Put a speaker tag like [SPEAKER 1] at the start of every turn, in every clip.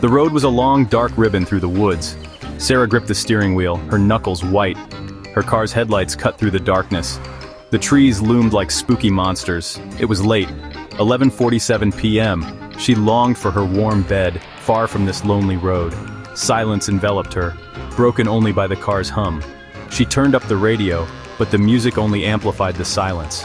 [SPEAKER 1] The road was a long, dark ribbon through the woods. Sarah gripped the steering wheel, her knuckles white. Her car's headlights cut through the darkness. The trees loomed like spooky monsters. It was late, 11:47 p.m. She longed for her warm bed, far from this lonely road. Silence enveloped her, broken only by the car's hum. She turned up the radio, but the music only amplified the silence.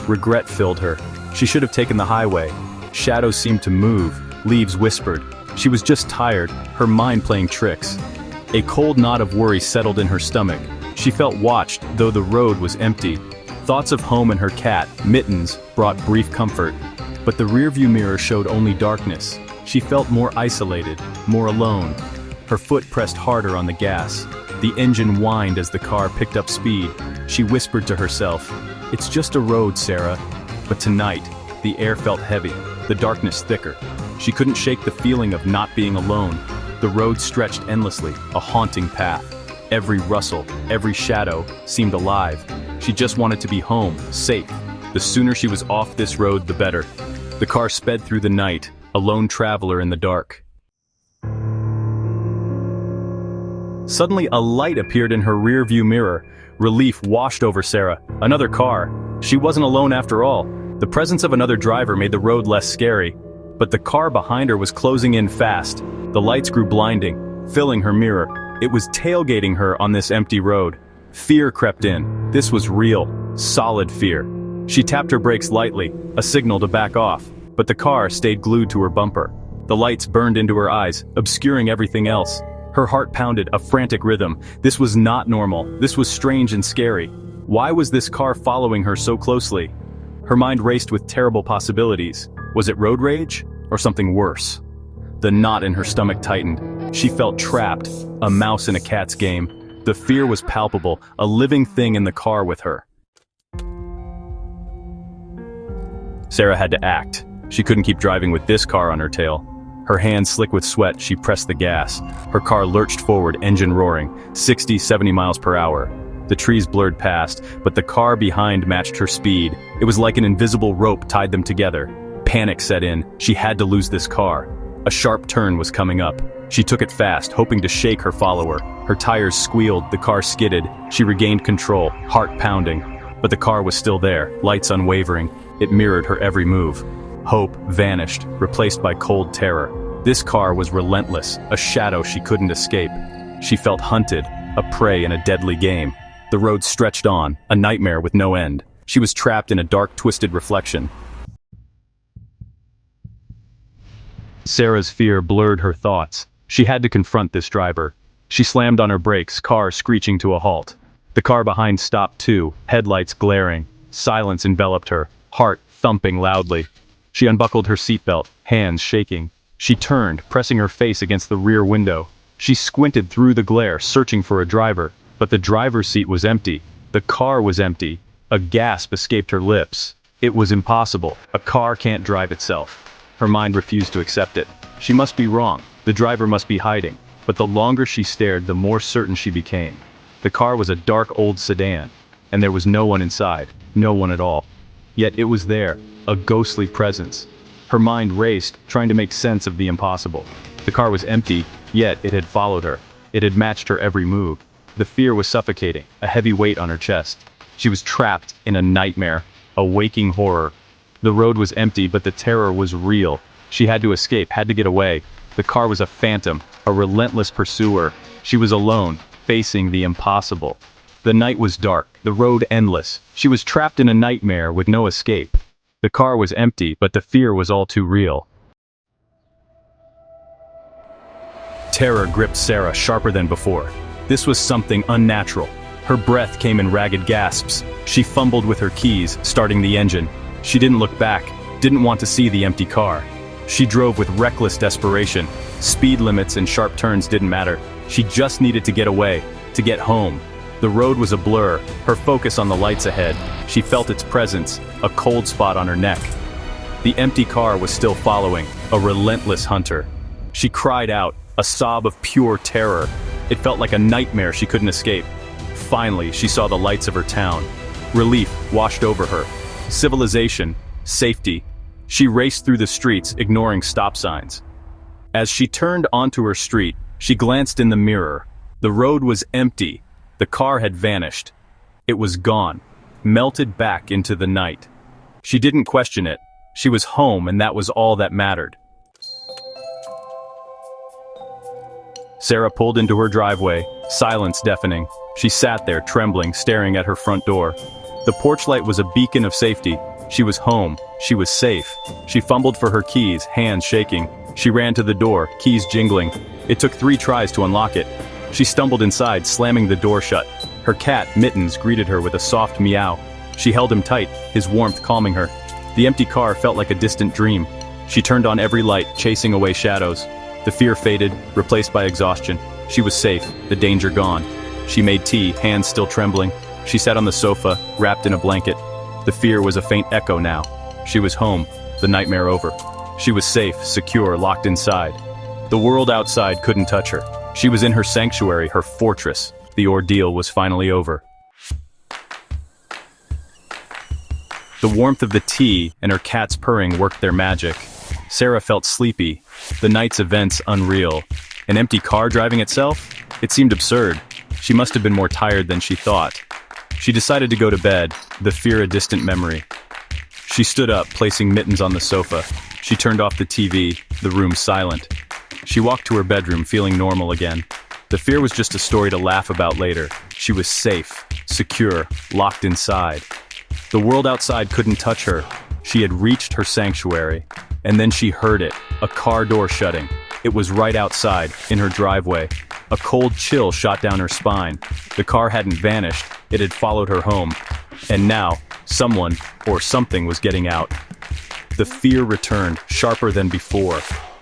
[SPEAKER 1] Regret filled her. She should have taken the highway. Shadows seemed to move, leaves whispered. She was just tired, her mind playing tricks. A cold knot of worry settled in her stomach. She felt watched, though the road was empty. Thoughts of home and her cat, Mittens, brought brief comfort. But the rearview mirror showed only darkness. She felt more isolated, more alone. Her foot pressed harder on the gas. The engine whined as the car picked up speed. She whispered to herself, "It's just a road, Sarah." But tonight, the air felt heavy, the darkness thicker. She couldn't shake the feeling of not being alone. The road stretched endlessly, a haunting path. Every rustle, every shadow seemed alive. She just wanted to be home, safe. The sooner she was off this road, the better. The car sped through the night, a lone traveler in the dark. Suddenly, a light appeared in her rearview mirror. Relief washed over Sarah. Another car. She wasn't alone after all. The presence of another driver made the road less scary. But the car behind her was closing in fast. The lights grew blinding, filling her mirror. It was tailgating her on this empty road. Fear crept in. This was real, solid fear. She tapped her brakes lightly, a signal to back off, but the car stayed glued to her bumper. The lights burned into her eyes, obscuring everything else. Her heart pounded, a frantic rhythm. This was not normal. This was strange and scary. Why was this car following her so closely? Her mind raced with terrible possibilities. Was it road rage, or something worse? The knot in her stomach tightened. She felt trapped, a mouse in a cat's game. The fear was palpable, a living thing in the car with her. Sarah had to act. She couldn't keep driving with this car on her tail. Her hands slick with sweat, she pressed the gas. Her car lurched forward, engine roaring, 60, 70 miles per hour. The trees blurred past, but the car behind matched her speed. It was like an invisible rope tied them together. Panic set in. She had to lose this car. A sharp turn was coming up. She took it fast, hoping to shake her follower. Her tires squealed, the car skidded. She regained control, heart pounding. But the car was still there, lights unwavering. It mirrored her every move. Hope vanished, replaced by cold terror. This car was relentless, a shadow she couldn't escape. She felt hunted, a prey in a deadly game. The road stretched on, a nightmare with no end. She was trapped in a dark, twisted reflection. Sarah's fear blurred her thoughts. She had to confront this driver. She slammed on her brakes, car screeching to a halt. The car behind stopped too, headlights glaring. Silence enveloped her, heart thumping loudly. She unbuckled her seatbelt, hands shaking. She turned, pressing her face against the rear window. She squinted through the glare, searching for a driver. But the driver's seat was empty. The car was empty. A gasp escaped her lips. It was impossible. A car can't drive itself. Her mind refused to accept it. She must be wrong. The driver must be hiding. But the longer she stared, the more certain she became. The car was a dark old sedan, and there was no one inside, no one at all. Yet it was there, a ghostly presence. Her mind raced, trying to make sense of the impossible. The car was empty, yet it had followed her. It had matched her every move. The fear was suffocating, a heavy weight on her chest. She was trapped in a nightmare, a waking horror. The road was empty, but the terror was real. She had to escape, had to get away. The car was a phantom, a relentless pursuer. She was alone, facing the impossible. The night was dark, the road endless. She was trapped in a nightmare with no escape. The car was empty, but the fear was all too real. Terror gripped Sarah sharper than before. This was something unnatural. Her breath came in ragged gasps. She fumbled with her keys, starting the engine. She didn't look back, didn't want to see the empty car. She drove with reckless desperation. Speed limits and sharp turns didn't matter. She just needed to get away, to get home. The road was a blur, her focus on the lights ahead. She felt its presence, a cold spot on her neck. The empty car was still following, a relentless hunter. She cried out, a sob of pure terror. It felt like a nightmare she couldn't escape. Finally, she saw the lights of her town. Relief washed over her. Civilization, safety. She raced through the streets, ignoring stop signs. As she turned onto her street, she glanced in the mirror. The road was empty. The car had vanished. It was gone, melted back into the night. She didn't question it. She was home, and that was all that mattered. Sarah pulled into her driveway, silence deafening. She sat there, trembling, staring at her front door. The porch light was a beacon of safety. She was home. She was safe. She fumbled for her keys, hands shaking. She ran to the door, keys jingling. It took 3 tries to unlock it. She stumbled inside, slamming the door shut. Her cat, Mittens, greeted her with a soft meow. She held him tight, his warmth calming her. The empty car felt like a distant dream. She turned on every light, chasing away shadows. The fear faded, replaced by exhaustion. She was safe, the danger gone. She made tea, hands still trembling. She sat on the sofa, wrapped in a blanket. The fear was a faint echo now. She was home, the nightmare over. She was safe, secure, locked inside. The world outside couldn't touch her. She was in her sanctuary, her fortress. The ordeal was finally over. The warmth of the tea and her cat's purring worked their magic. Sarah felt sleepy, the night's events unreal. An empty car driving itself? It seemed absurd. She must have been more tired than she thought. She decided to go to bed, the fear a distant memory. She stood up, placing Mittens on the sofa. She turned off the TV, the room silent. She walked to her bedroom, feeling normal again. The fear was just a story to laugh about later. She was safe, secure, locked inside. The world outside couldn't touch her. She had reached her sanctuary. And then she heard it, a car door shutting. It was right outside, in her driveway. A cold chill shot down her spine. The car hadn't vanished, it had followed her home. And now, someone, or something, was getting out. The fear returned, sharper than before.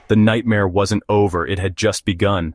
[SPEAKER 1] The nightmare wasn't over, it had just begun.